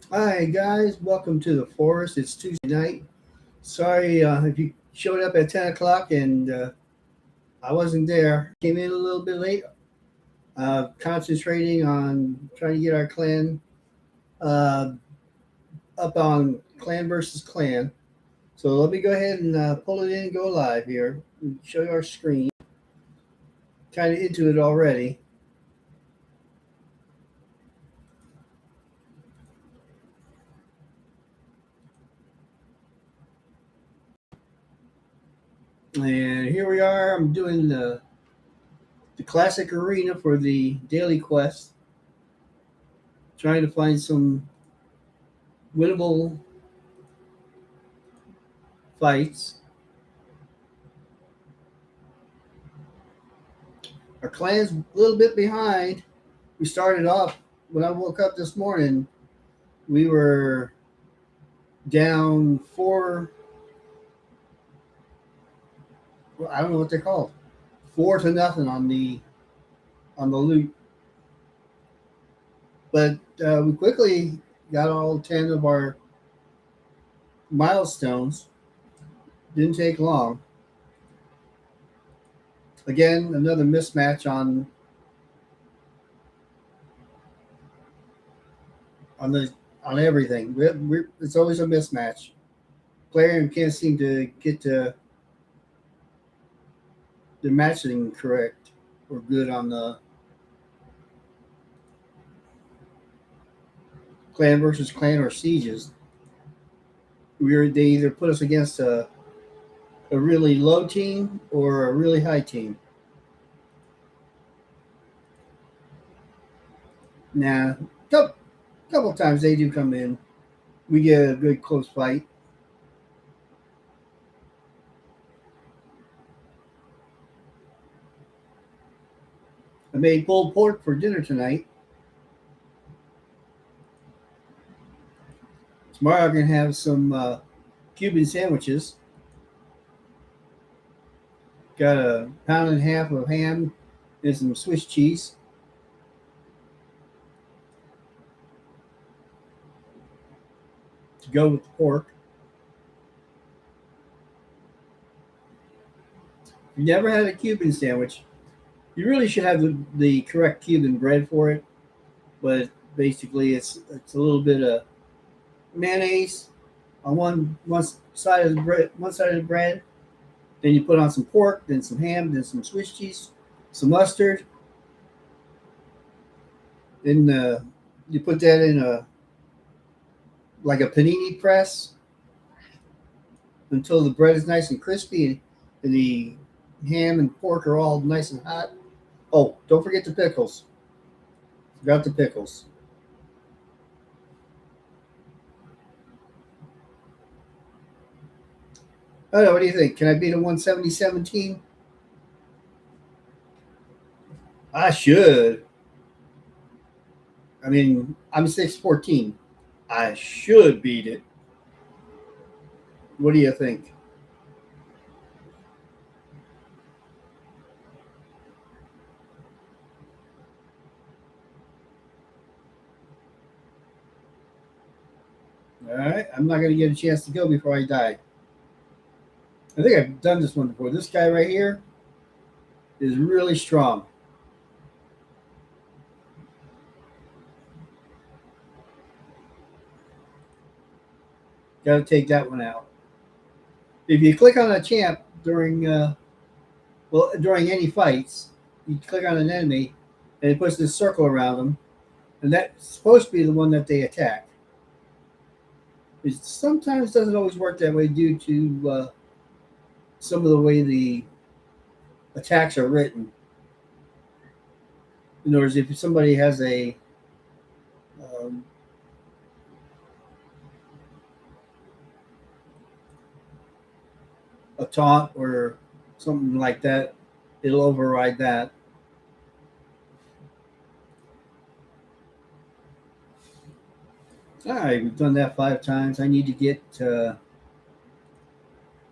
Hi guys, welcome to the forest. It's Tuesday night. Sorry if you showed up at 10 o'clock and I wasn't there. Came in a little bit late, concentrating on trying to get our clan uh, up on clan versus clan. So let me go ahead and pull it in and go live here. Show you our screen. Kind of into it already. And here we are. I'm doing the classic arena for the daily quest. Trying to find some winnable fights. Our clan's a little bit behind. We started off when I woke up this morning. We were down four. Well, I don't know what they're called. 4-0 on the loot, but we quickly got all 10 of our milestones. Didn't take long. Again, another mismatch on the on everything. It's always a mismatch. Player can't seem to get the matching correct or good on the clan versus clan or sieges. They either put us against a really low team or a really high team. Now, couple times they do come in. We get a good close fight. I made pulled pork for dinner tonight. Tomorrow I'm gonna have some Cuban sandwiches. Got a pound and a half of ham and some Swiss cheese to go with the pork. If you never had a Cuban sandwich, you really should have the correct Cuban bread for it. But basically, it's a little bit of mayonnaise on one side of the bread, Then you put on some pork, then some ham, then some Swiss cheese, some mustard. Then you put that in a like a panini press until the bread is nice and crispy and the ham and pork are all nice and hot. Oh, don't forget the pickles. Forgot the pickles. I don't know. What do you think? Can I beat a 170-17? I should. I mean, I'm 6'14". I should beat it. What do you think? All right. I'm not going to get a chance to go before I die. I think I've done this one before. This guy right here is really strong. Got to take that one out. If you click on a champ during any fights, you click on an enemy, and it puts this circle around them, and that's supposed to be the one that they attack. It sometimes doesn't always work that way due to some of the way the attacks are written. In other words, if somebody has um, a taunt or something like that, it'll override that. All right, we've done that 5 times. I need to get,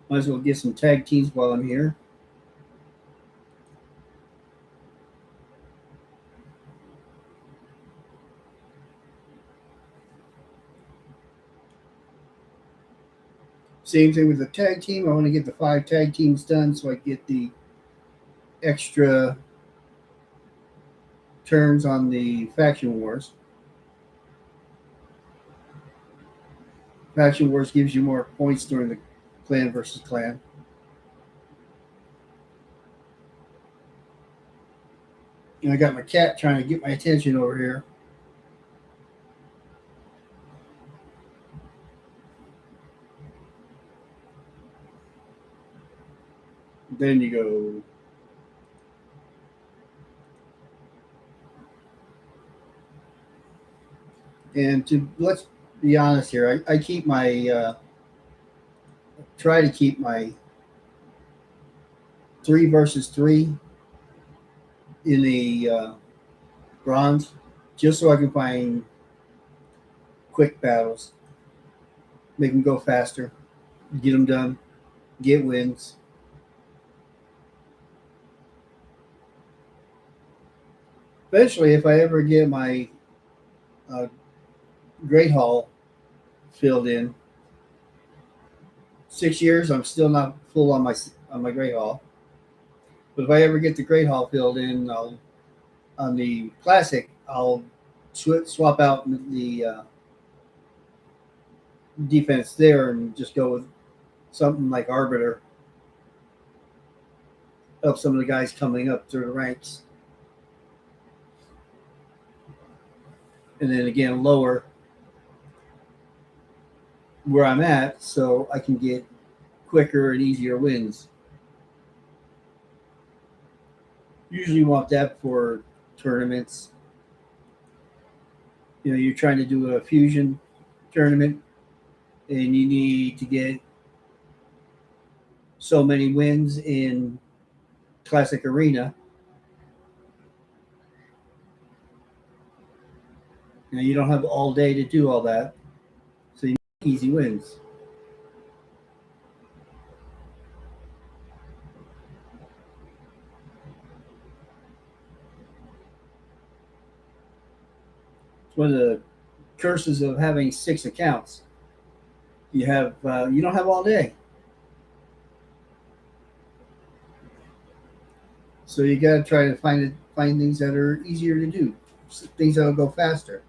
might as well get some tag teams while I'm here. Same thing with the tag team. I want to get the 5 tag teams done so I get the extra turns on the faction wars. Faction wars gives you more points during the clan versus clan. And I got my cat trying to get my attention over here. Then you go. And to let's be honest here, I keep my try to keep my 3 versus 3 in the bronze, just so I can find quick battles, make them go faster, get them done, get wins. Eventually, if I ever get my uh, Great Hall filled in, 6 years, I'm still not full on my Great Hall. But if I ever get the Great Hall filled in, on the Classic, I'll swap out the defense there and just go with something like Arbiter, help some of the guys coming up through the ranks. And then again, lower where I'm at so I can get quicker and easier wins. Usually want that for tournaments. You know, you're trying to do a fusion tournament and you need to get so many wins in Classic Arena. You know, you don't have all day to do all that. So you need easy wins. It's one of the curses of having 6 accounts. You don't have all day. So you got to try to find things that are easier to do, things that'll go faster.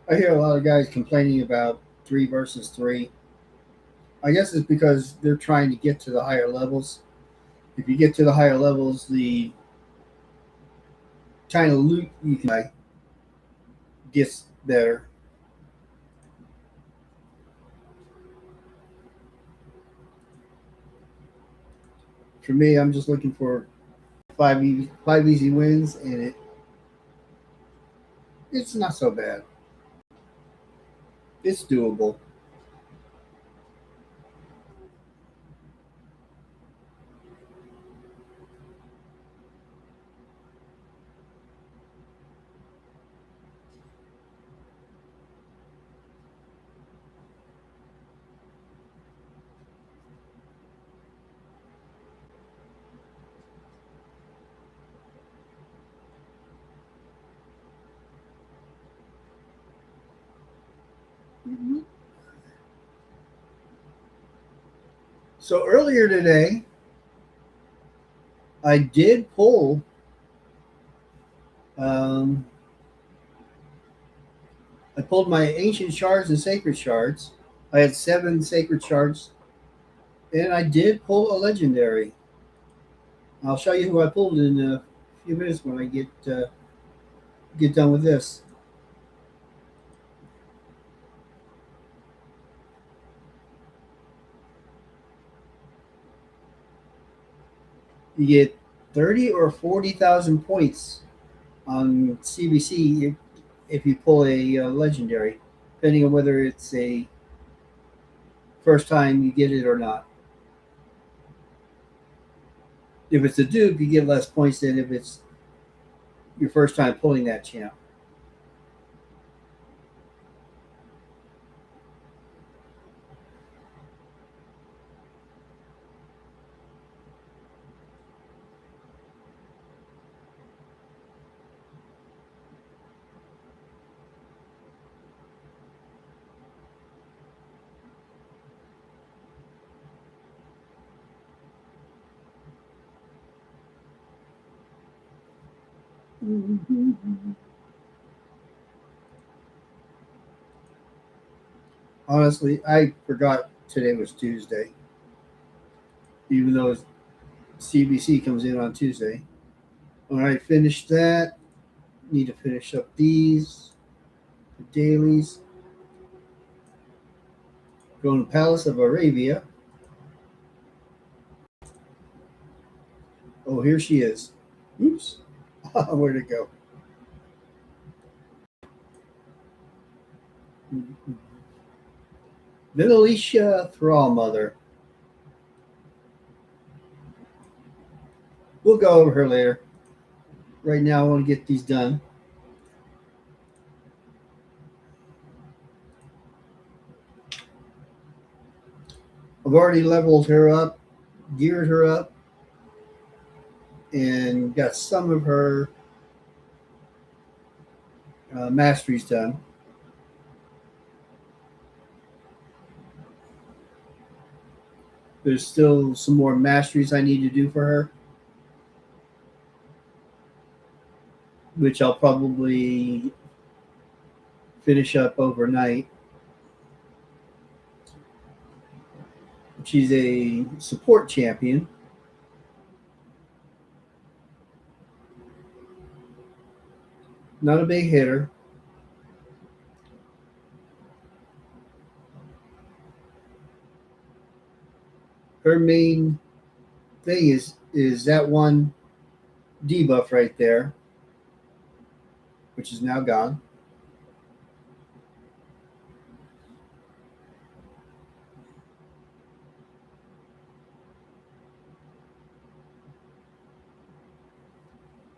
I hear a lot of guys complaining about 3 versus 3. I guess it's because they're trying to get to the higher levels. If you get to the higher levels, the kind of loot you can buy gets better. For me, I'm just looking for 5 easy wins, and it's not so bad. It's doable. Mhm. So earlier today, I did pull. Um, I pulled my ancient shards and sacred shards. I had 7 sacred shards, and I did pull a legendary. I'll show you who I pulled in a few minutes when I get done with this. You get 30 or 40,000 points on CBC if you pull a legendary, depending on whether it's a first time you get it or not. If it's a dupe, you get less points than if it's your first time pulling that champ. Honestly, I forgot today was Tuesday, even though CBC comes in on Tuesday. All right, finish that. Need to finish up these the dailies. Going to Palace of Arabia. Oh, here she is. Oops. Where'd it go? Then Alicia Thrallmother. We'll go over her later. Right now, I want to get these done. I've already leveled her up, geared her up, and got some of her masteries done. There's still some more masteries I need to do for her, which I'll probably finish up overnight. She's a support champion. Not a big hitter. Her main thing is that one debuff right there, which is now gone.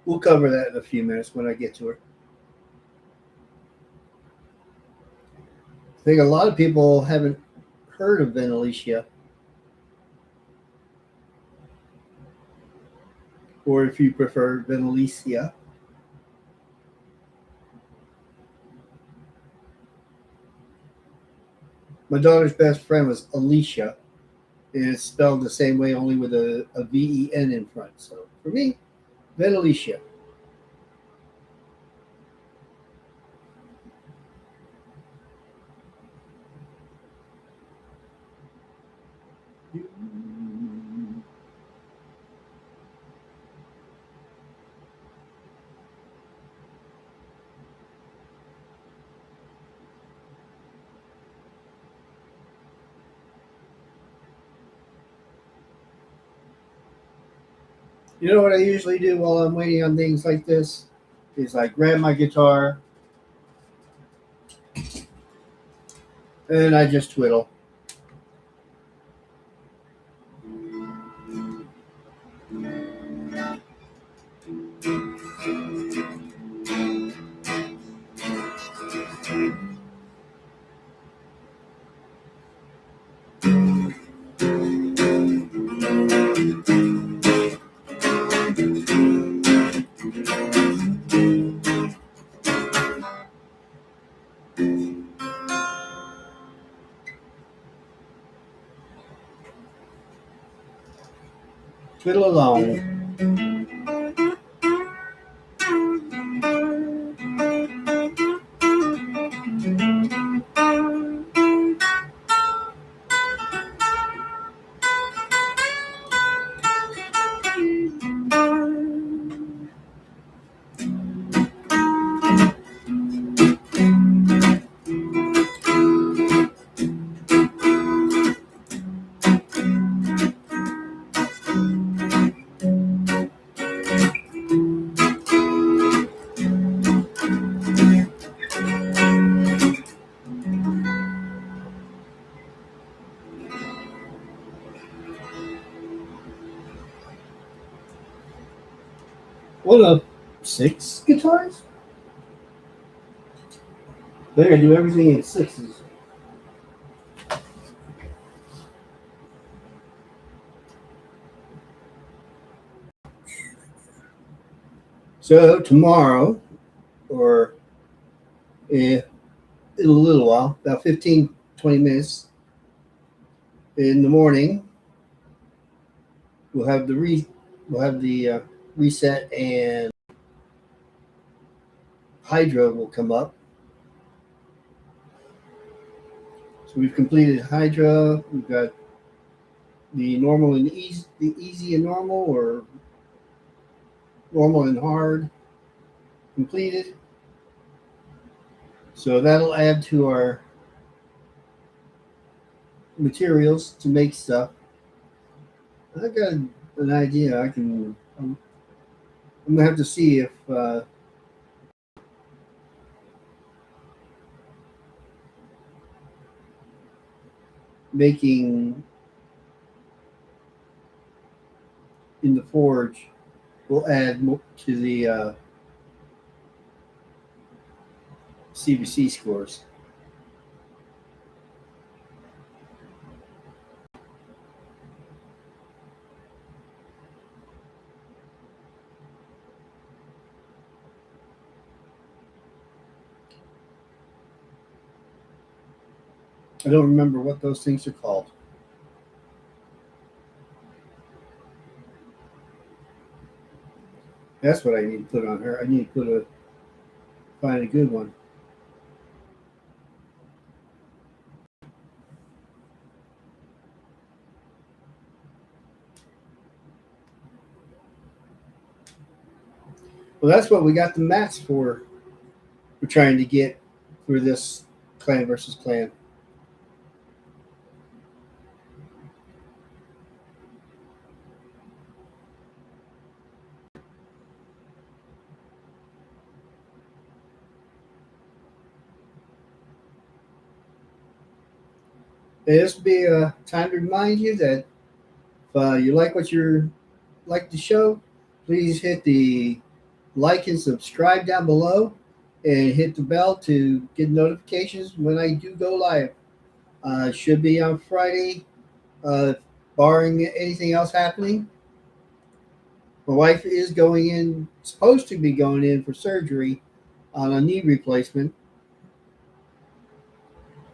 We'll cover that in a few minutes when I get to her. I think a lot of people haven't heard of Venalicia, or if you prefer, Venalicia. My daughter's best friend was Alicia, and it's spelled the same way, only with a VEN in front. So for me, Venalicia. You know what I usually do while I'm waiting on things like this? Is I grab my guitar and I just twiddle. Twiddle along. What up? 6 guitars? They're gonna do everything in sixes. So tomorrow, or in a little while, about 15, 20 minutes in the morning, we'll have the reset, and hydro will come up. So we've completed hydro. We've got the normal and easy, the easy and normal, or normal and hard completed. So that'll add to our materials to make stuff. I got an idea. I'm gonna have to see if making in the forge will add to the CBC scores. I don't remember what those things are called. That's what I need to put on her. I need to find a good one. Well, that's what we got the mats for. We're trying to get for this clan versus clan. And this will be a time to remind you that if you like what you're like the show, please hit the like and subscribe down below, and hit the bell to get notifications when I do go live. Should be on Friday, uh, barring anything else happening. My wife is supposed to be going in for surgery on a knee replacement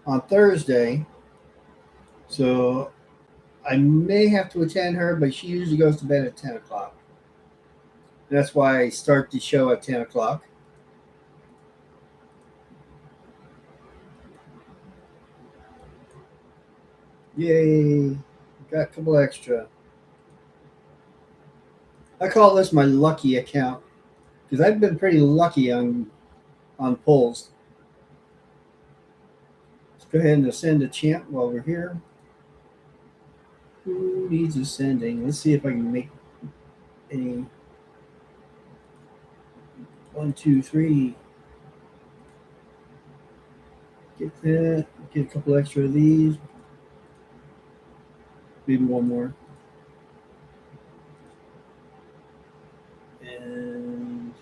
on Thursday. So I may have to attend her, but she usually goes to bed at 10 o'clock. That's why I start the show at 10 o'clock. Yay! Got a couple extra. I call this my lucky account because I've been pretty lucky on pulls. Let's go ahead and ascend a champ while we're here. Who needs ascending? Let's see if I can make any. 1, 2, 3. Get that. Get a couple extra of these. Maybe one more. And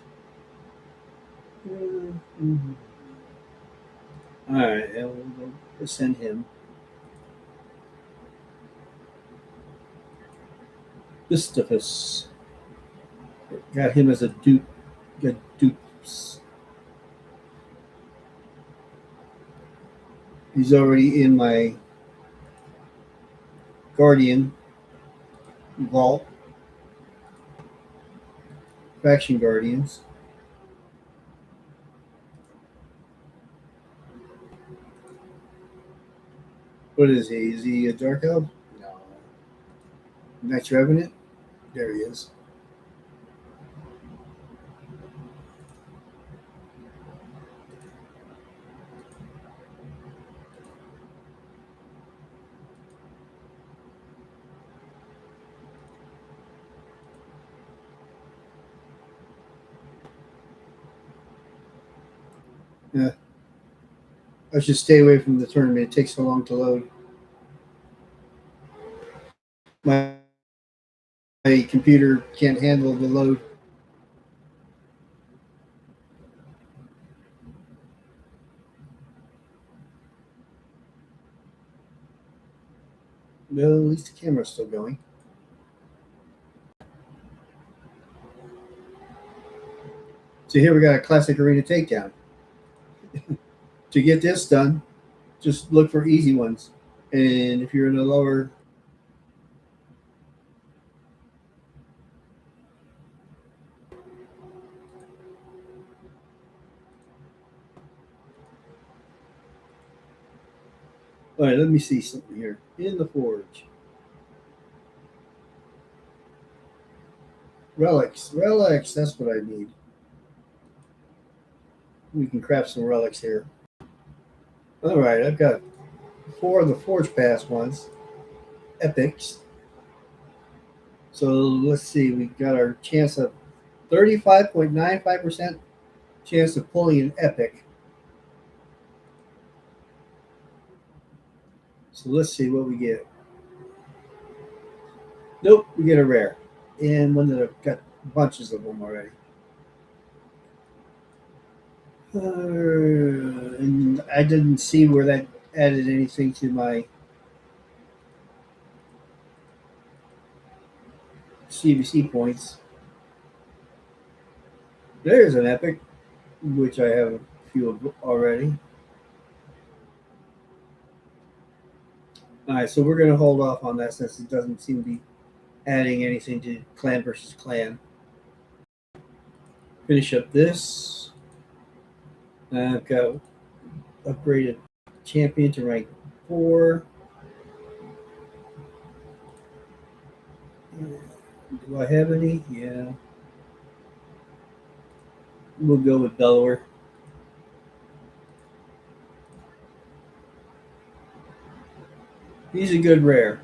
all right, we'll send him. Gustavus. Got him as a dupe. Got dupes. He's already in my Guardian vault. Faction Guardians. What is he? Is he a Dark Elf? No. Knights Revenant? There he is. Yeah. I should stay away from the tournament. It takes so long to load. My computer can't handle the load. Well, at least the camera's still going. So here we got a classic arena takedown. To get this done, just look for easy ones. And if you're in a lower, all right, let me see something here. In the forge. Relics, that's what I need. We can craft some relics here. All right, I've got 4 of the Forge Pass ones, epics. So let's see, we got our chance of 35.95% chance of pulling an epic. So let's see what we get. Nope, we get a rare. And one that I've got bunches of them already. And I didn't see where that added anything to my CVC points. There's an epic, which I have a few of already. All right, so we're going to hold off on that since it doesn't seem to be adding anything to clan versus clan. Finish up this. I've got upgraded champion to rank 4. Do I have any? Yeah. We'll go with Delaware. He's a good rare.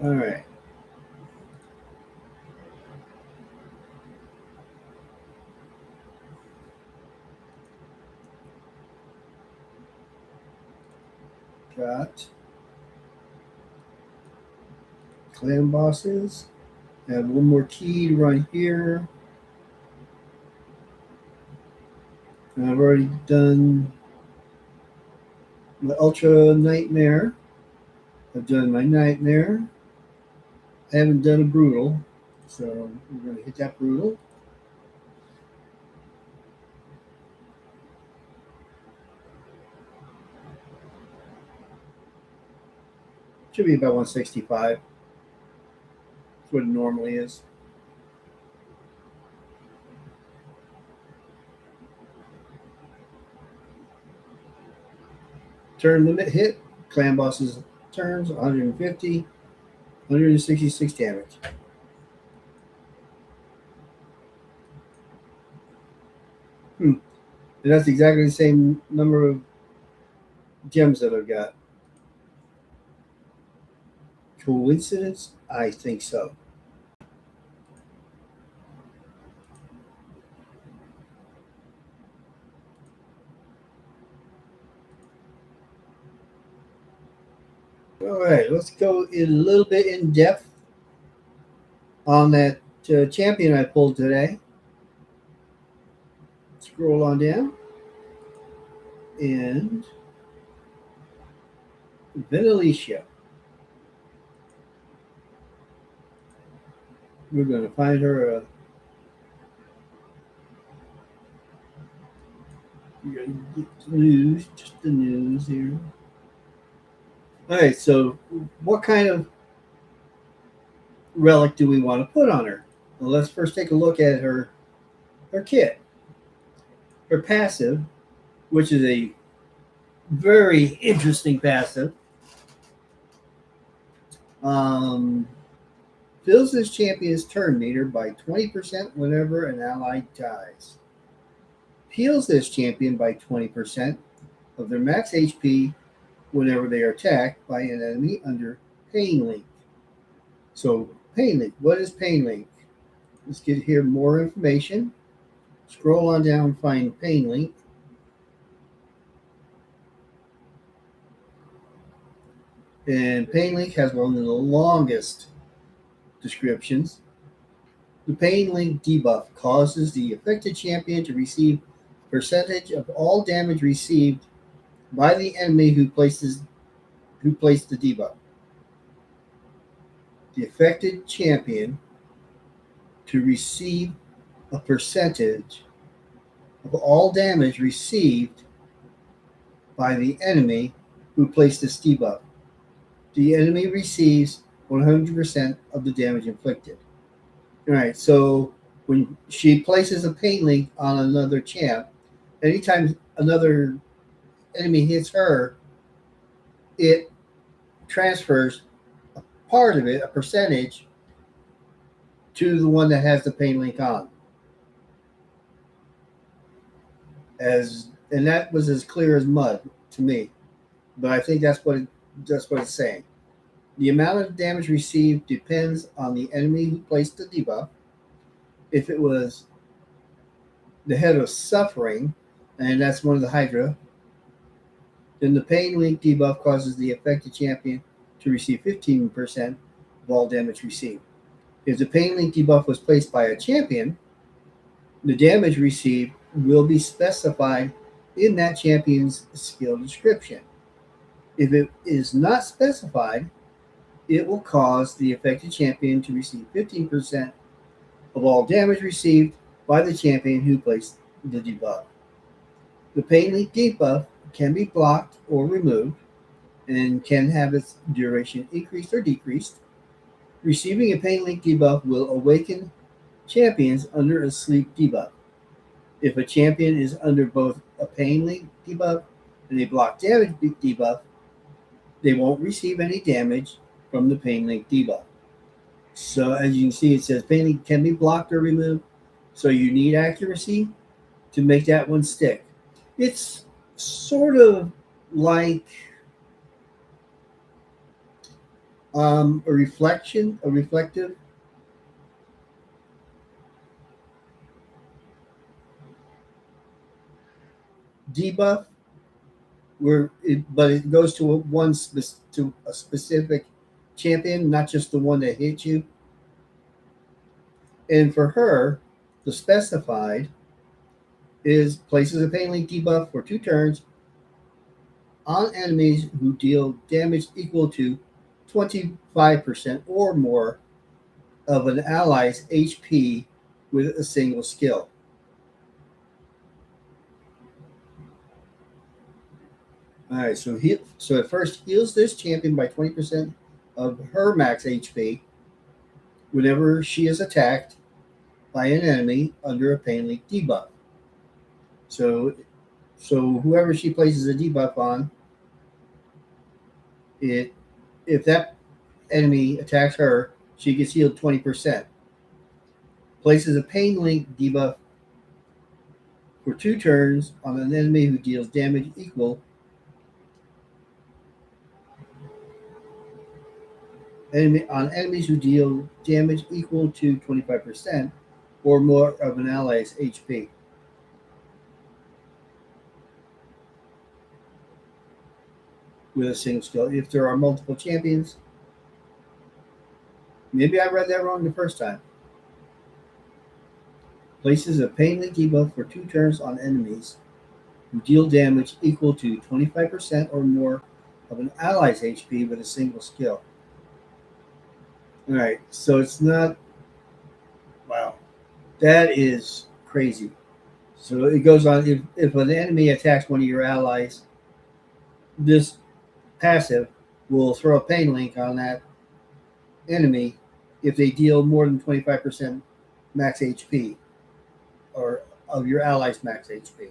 All right. Got clan bosses. I have one more key to run here. And I've already done my Ultra Nightmare. I've done my Nightmare. I haven't done a Brutal, so we're going to hit that Brutal. Should be about 165. That's what it normally is. Turn limit hit. Clan bosses turns 150, 166 damage. And that's exactly the same number of gems that I've got. Coincidence? I think so. All right, let's go a little bit in depth on that champion I pulled today. Scroll on down. And Venelicia. We're going to find her we're going to get the news, just the news here. All right, so what kind of relic do we want to put on her? Well, let's first take a look at her kit. Her passive, which is a very interesting passive, fills this champion's turn meter by 20% whenever an ally dies. Heals this champion by 20% of their max HP whenever they are attacked by an enemy under Pain Link. So, Pain Link. What is Pain Link? Let's get here more information. Scroll on down, find Pain Link. And Pain Link has one of the longest descriptions. The Pain Link debuff causes the affected champion to receive a percentage of all damage received by the enemy who placed the debuff. The affected champion to receive a percentage of all damage received by the enemy who placed this debuff. The enemy receives 100% of the damage inflicted. All right, so when she places a pain link on another champ, anytime another enemy hits her, it transfers a part of it, a percentage, to the one that has the pain link on. And that was as clear as mud to me. But I think that's what it's saying. The amount of damage received depends on the enemy who placed the debuff. If it was the head of suffering, and that's one of the Hydra, then the pain link debuff causes the affected champion to receive 15% of all damage received. If the pain link debuff was placed by a champion, the damage received will be specified in that champion's skill description. If it is not specified, it will cause the affected champion to receive 15% of all damage received by the champion who placed the debuff. The pain link debuff can be blocked or removed and can have its duration increased or decreased. Receiving a pain link debuff will awaken champions under a sleep debuff. If a champion is under both a pain link debuff and a block damage debuff, they won't receive any damage from the pain link debuff. So as you can see, it says pain link can be blocked or removed. So you need accuracy to make that one stick. It's sort of like a reflective debuff, but it goes to to a specific champion, not just the one that hit you. And for her, the specified is places a pain link debuff for 2 turns on enemies who deal damage equal to 25% or more of an ally's HP with a single skill. All right, so it first heals this champion by 20% of her max HP whenever she is attacked by an enemy under a pain link debuff. So, so whoever she places a debuff on, it if that enemy attacks her, she gets healed 20%. Places a pain link debuff for 2 turns on an enemy who deals damage equal on enemies who deal damage equal to 25% or more of an ally's HP. With a single skill. If there are multiple champions, maybe I read that wrong the first time. Places a pain link debuff for 2 turns on enemies who deal damage equal to 25% or more of an ally's HP with a single skill. All right, so it's not. Wow, that is crazy. So it goes on. If an enemy attacks one of your allies, this passive will throw a pain link on that enemy if they deal more than 25% max HP or of your allies' max HP.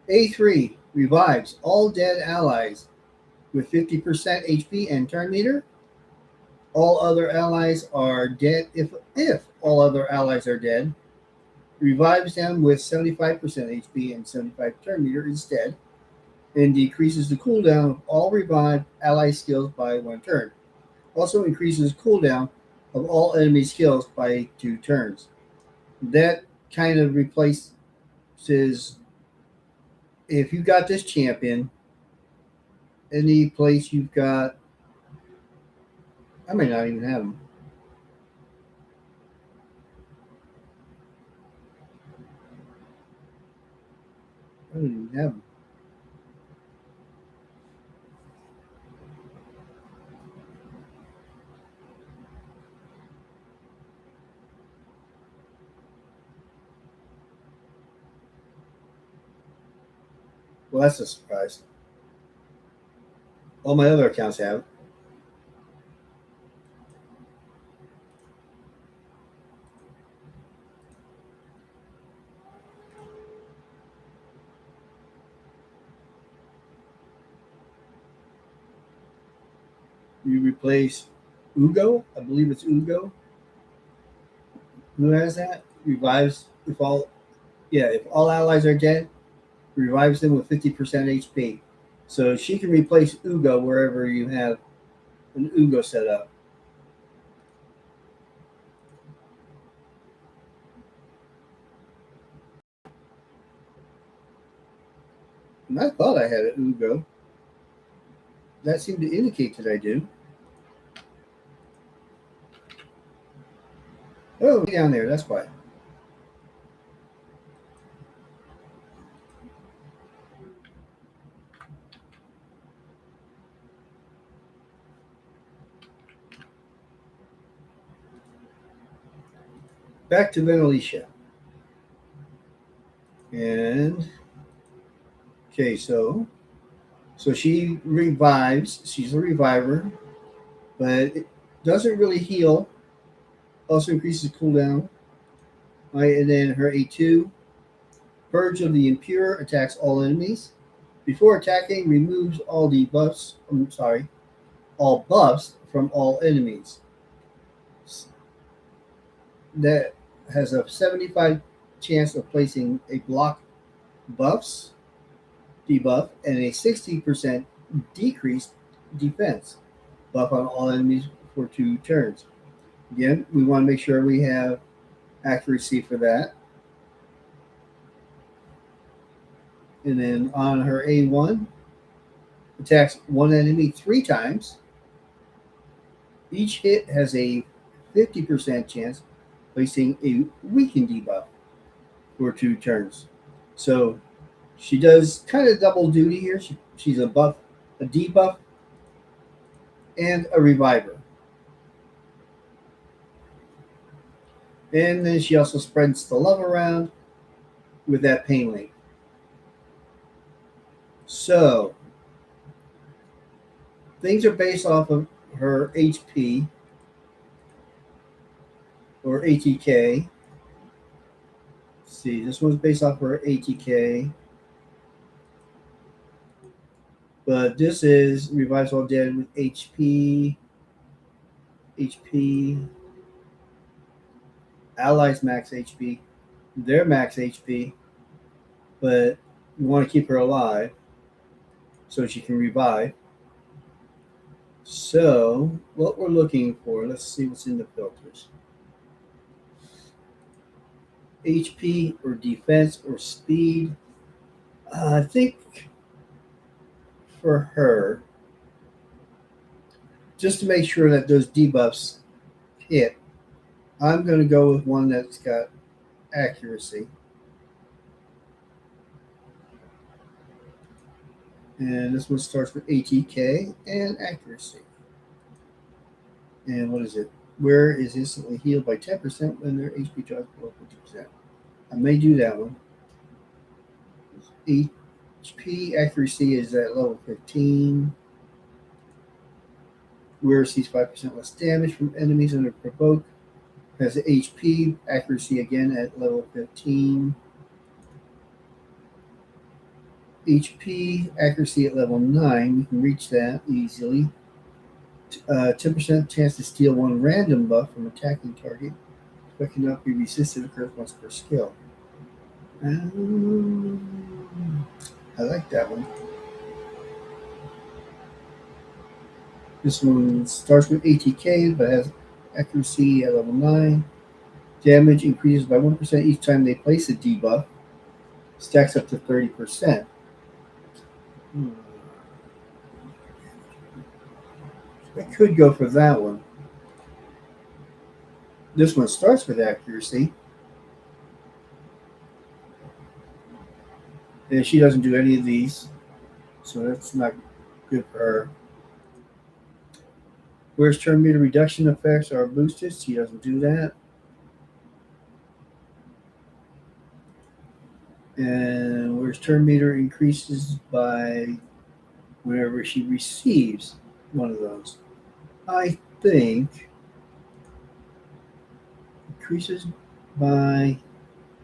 A3 revives all dead allies with 50% HP and turn meter. All other allies are dead. If all other allies are dead, revives them with 75% HP and 75 turn meter instead, and decreases the cooldown of all revived ally skills by 1 turn. Also increases cooldown of all enemy skills by 2 turns. That kind of replaces if you got this champion, any place you've got, I may not even have him. I don't even have him. Well, that's a surprise. All my other accounts have. You replace Ugo, I believe it's Ugo. Who has that? Revives if all yeah, if all allies are dead, revives them with 50% HP. So she can replace Ugo wherever you have an Ugo set up. And I thought I had an Ugo. That seemed to indicate that I do. Oh, down there, that's why. Back to Venelicia. And okay, so she revives. She's a reviver, but it doesn't really heal. Also increases cooldown. Right, and then her A2, Purge of the Impure, attacks all enemies. Before attacking, removes all debuffs. I'm sorry, all buffs from all enemies. That has a 75 chance of placing a block buffs debuff and a 60% decreased defense buff on all enemies for 2 turns. Again, we want to make sure we have accuracy for that. And then on her A1, attacks one enemy 3 times. Each hit has a 50% chance placing a weaken debuff for 2 turns. So she does kind of double duty here. She's a debuff, and a reviver. And then she also spreads the love around with that pain link. So things are based off of her HP or ATK. Let's see, this one's based off her ATK. But this is Revives All Dead with HP, Allies max HP, their max HP, but we want to keep her alive so she can revive. So, what we're looking for, let's see what's in the filters. HP or defense or speed. I think for her, just to make sure that those debuffs hit, I'm going to go with one that's got accuracy. And this one starts with ATK and accuracy. And what is it? Where is instantly healed by 10% when their HP drops below 50%. I may do that one. HP accuracy is at level 15. Where sees 5% less damage from enemies under provoke. Has HP accuracy again at level 15. HP accuracy at level 9. We can reach that easily. 10% chance to steal one random buff from attacking target, but cannot be resisted occurs once per skill. I like that one. This one starts with ATK but has accuracy at level 9. Damage increases by 1% each time they place a debuff. Stacks up to 30%. I could go for that one. This one starts with accuracy. And she doesn't do any of these. So that's not good for her. Where's turn meter reduction effects are boosted? She doesn't do that. And where his turn meter increases by whenever she receives one of those. I think increases by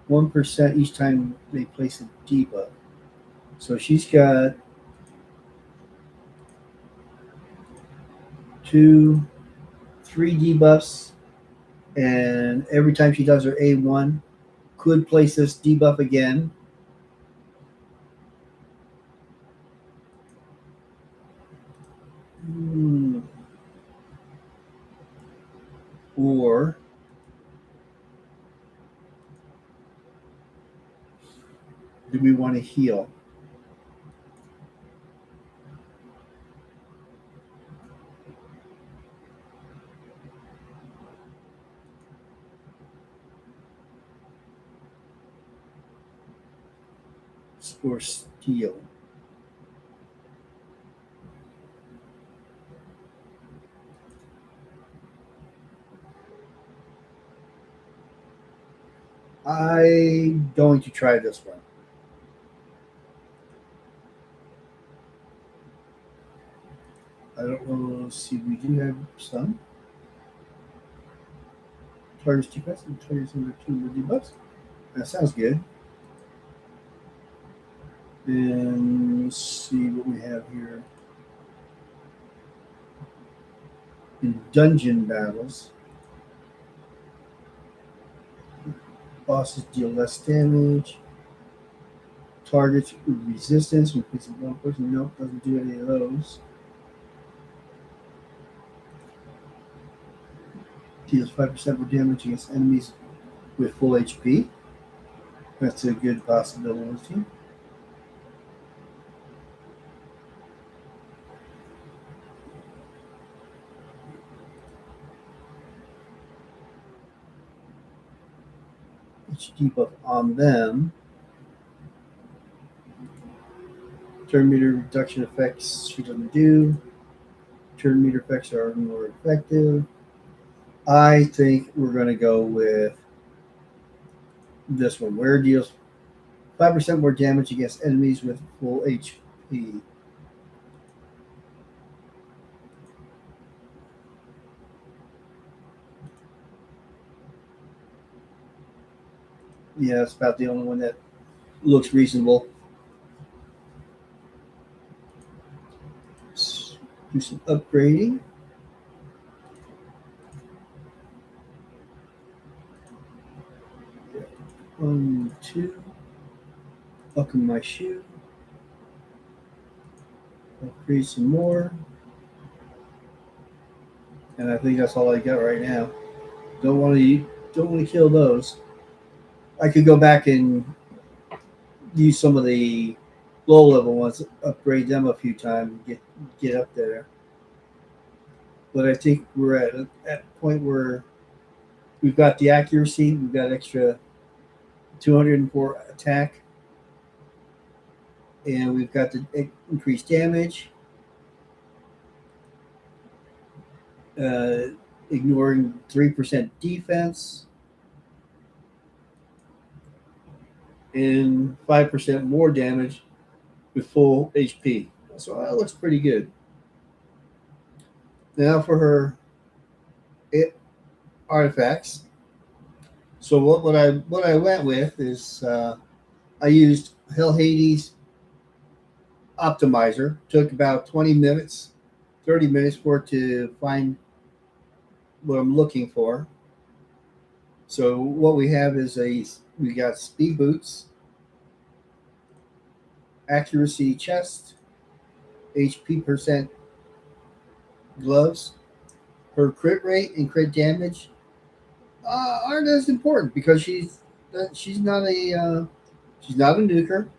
1% each time they place a debuff. So she's got 2, 3 debuffs, and every time she does her A1, could place this debuff again. Or do we want to heal? Or steal? I'm going to try this one. I don't know. Let's see, we do have some. Targets defense and targets under 2 debuffs. That sounds good. And let's see what we have here. In dungeon battles, bosses deal less damage. Targets with resistance. Increases one person. Nope, doesn't do any of those. Deals 5% more damage against enemies with full HP. That's a good possibility. Each debuff on them. Turn meter reduction effects she doesn't do. Turn meter effects are more effective. I think we're going to go with this one. Where it deals 5% more damage against enemies with full HP. Yeah, that's about the only one that looks reasonable. Let's do some upgrading. One, 2. Buckle my shoe. Upgrade some more. And I think that's all I got right now. Don't want to kill those. I could go back and use some of the low level ones, upgrade them a few times, get up there. But I think we're at a point where we've got the accuracy, we've got extra 204 attack, and we've got the increased damage. Ignoring 3% defense and 5% more damage with full HP. So that looks pretty good. Now for her artifacts. So what I went with is I used Hell Hades Optimizer. Took about 20 minutes, 30 minutes for it to find what I'm looking for. So what we have is we got speed boots, accuracy chest, HP percent gloves. Her crit rate and crit damage aren't as important because she's not a nuker.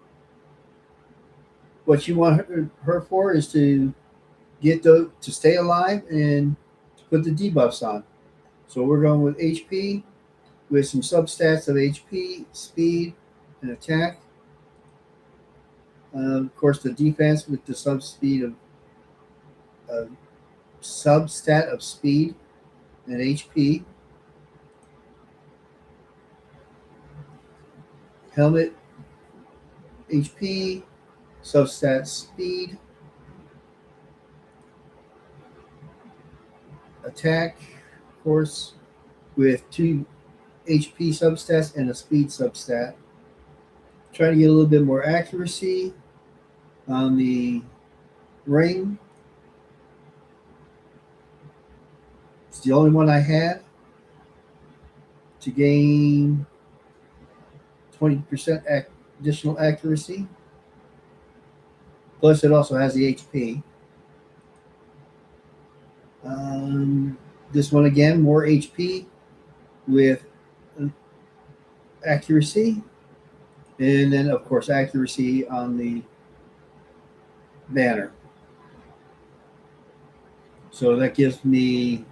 What you want her for is to to stay alive and to put the debuffs on. So we're going with HP with some substats of HP, speed, and attack. Of course, the defense with the substat of speed and HP. Helmet HP, substat speed, attack, of course, with 2 HP substats and a speed substat. Trying to get a little bit more accuracy on the ring. It's the only one I had to gain 20% additional accuracy. Plus, it also has the HP. This one again, more HP with accuracy. And then, of course, accuracy on the banner. So that gives me,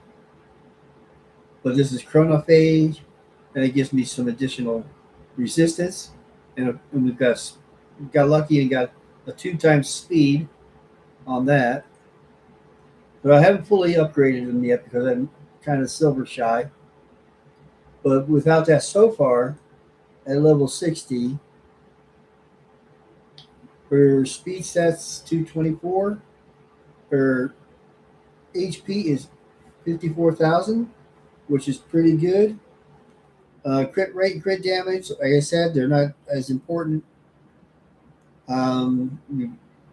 but this is chronophage, and it gives me some additional resistance. And we've got lucky and got a 2 times speed on that. But I haven't fully upgraded them yet because I'm kind of silver shy. But without that so far, at level 60, her speed stats 224, her HP is 54,000, which is pretty good. Crit rate, crit damage, like I said, they're not as important. Um,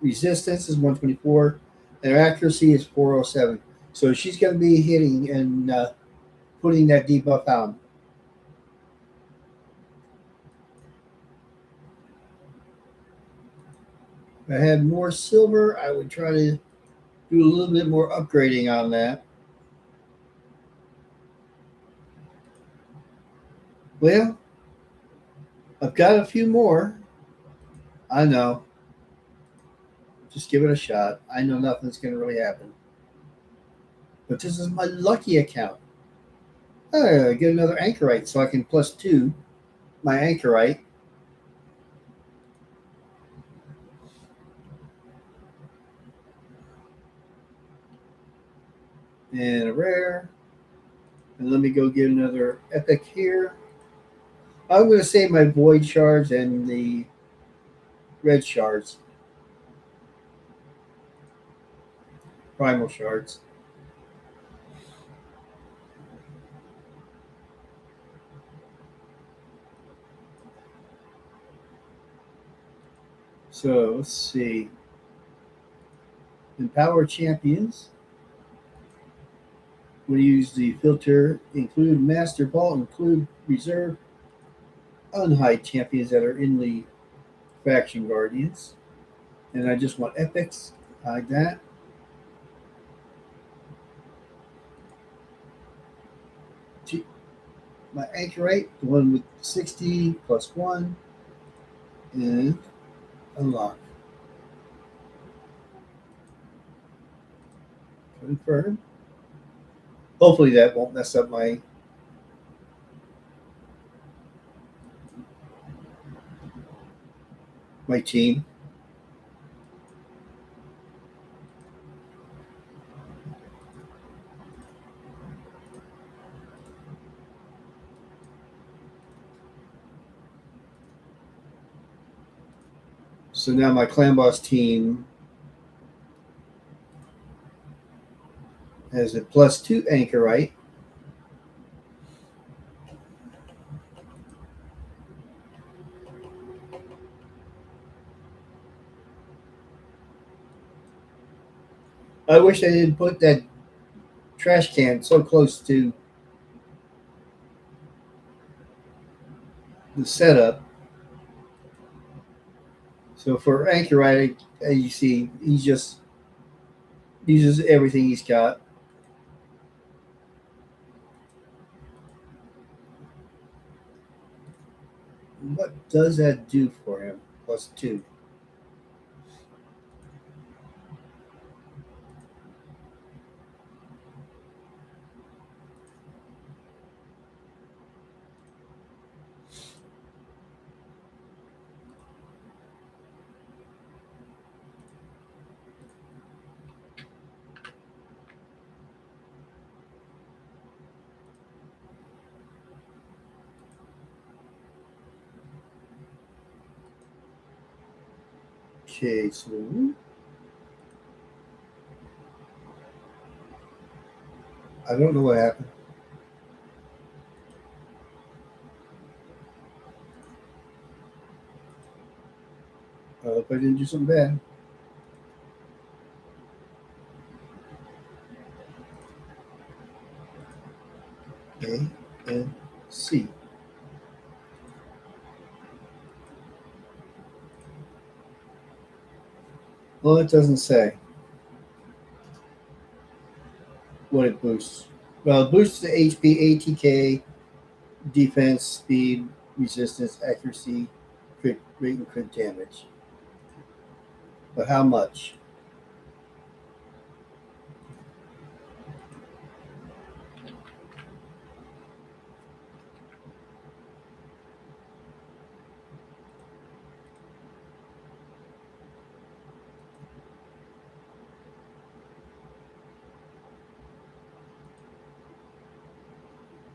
Resistance is 124, and her accuracy is 407. So she's going to be hitting and putting that debuff on. If I had more silver, I would try to do a little bit more upgrading on that. Well, I've got a few more. I know. Just give it a shot. I know nothing's going to really happen. But this is my lucky account. Get another anchorite so I can +2 my anchorite. And a rare. And let me go get another epic here. I'm going to save my void shards and the red shards. Primal shards. So let's see. Empower champions. We use the filter, include master vault, include reserve, unhide champions that are in the faction guardians. And I just want epics, hide that. My anchorite, the one with 60 +1, and unlock. Confirm. Hopefully that won't mess up my team. So now my clan boss team has a +2 anchorite. I wish I didn't put that trash can so close to the setup. So for anchorite, as you see, he just uses everything he's got. What does that do for him? +2. Okay, so I don't know what happened. I hope I didn't do something bad. A and C. Well, it doesn't say what it boosts. Well, it boosts the HP, ATK, defense, speed, resistance, accuracy, crit rate, and crit damage. But how much?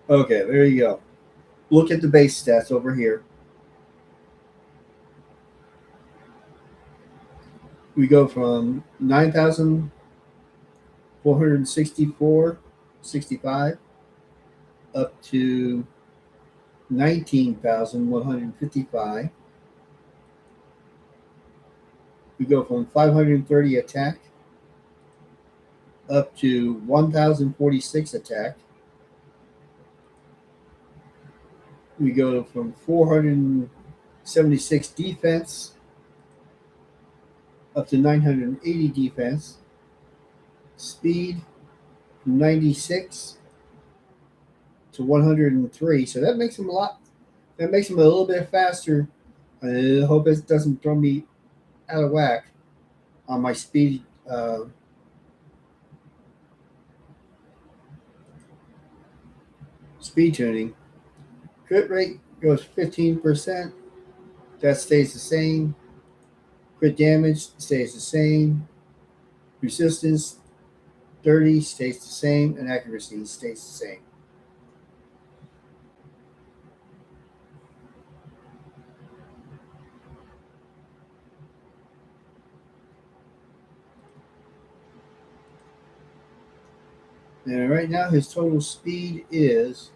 Okay, there you go. Look at the base stats over here. We go from 9,464.65 up to 19,155. We go from 530 attack up to 1,046 attack. We go from 476 defense up to 980 defense. Speed from 96 to 103. So that makes him a lot. That makes him a little bit faster. I hope it doesn't throw me out of whack on my speed speed tuning. Crit rate goes 15%. That stays the same. Crit damage stays the same. Resistance 30 stays the same, and accuracy stays the same. And right now, his total speed is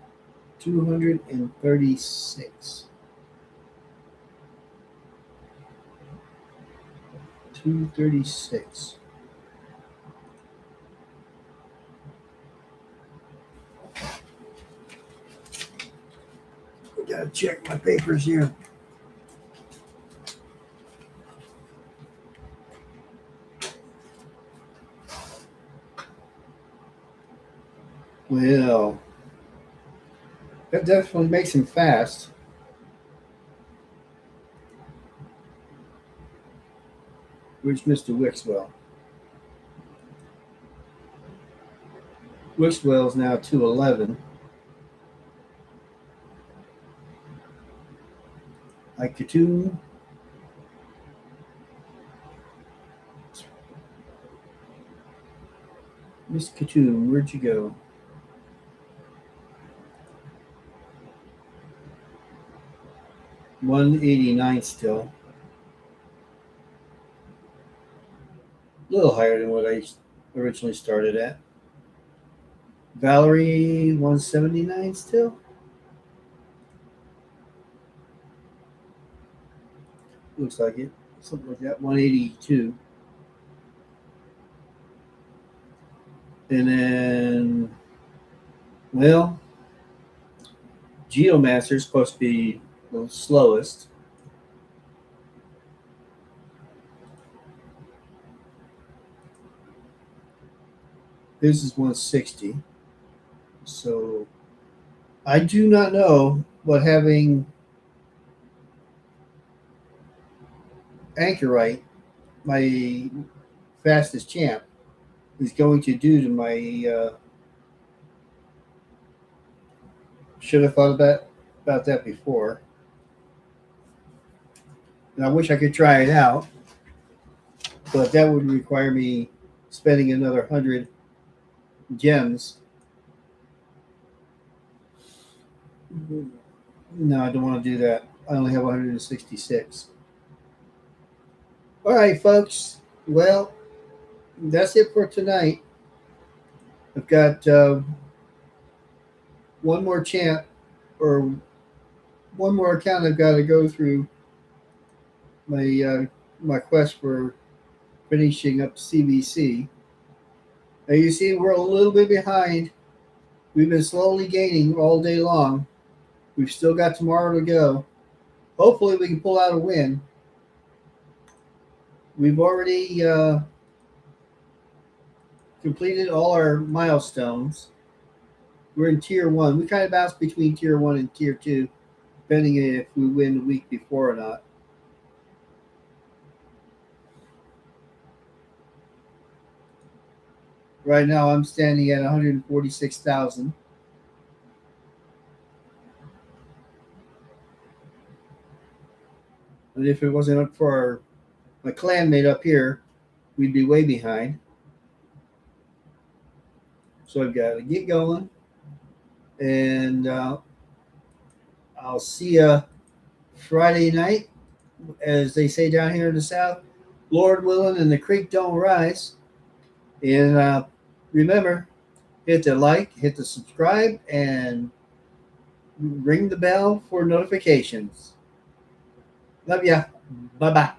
236. 236. Gotta check my papers here. Well, that definitely makes him fast. Where's Mr. Wixwell? Wixwell's now 211. Like Katoon. Miss Katoon, where'd you go? 189 still. A little higher than what I originally started at. Valerie, 179 still. Looks like it. Something like that. 182. And then, well, Geomancer's supposed to be the slowest. His is 160. So I do not know what having Anchorite, my fastest champ, is going to do to my. Should have thought about that before. And I wish I could try it out, but that would require me spending another 100 gems. No, I don't want to do that. I only have 166. All right, folks. Well, that's it for tonight. I've got one more chant or one more account I've got to go through my my quest for finishing up CBC. Now you see, we're a little bit behind. We've been slowly gaining all day long. We've still got tomorrow to go. Hopefully, we can pull out a win. We've already completed all our milestones. We're in tier one. We kind of bounce between tier one and tier two, depending if we win the week before or not. Right now, I'm standing at 146,000. And if it wasn't up for my clanmate up here, we'd be way behind. So I've got to get going, and I'll see you Friday night, as they say down here in the South. Lord willing, and the creek don't rise. And remember, hit the like, hit the subscribe, and ring the bell for notifications. Love ya. Bye bye.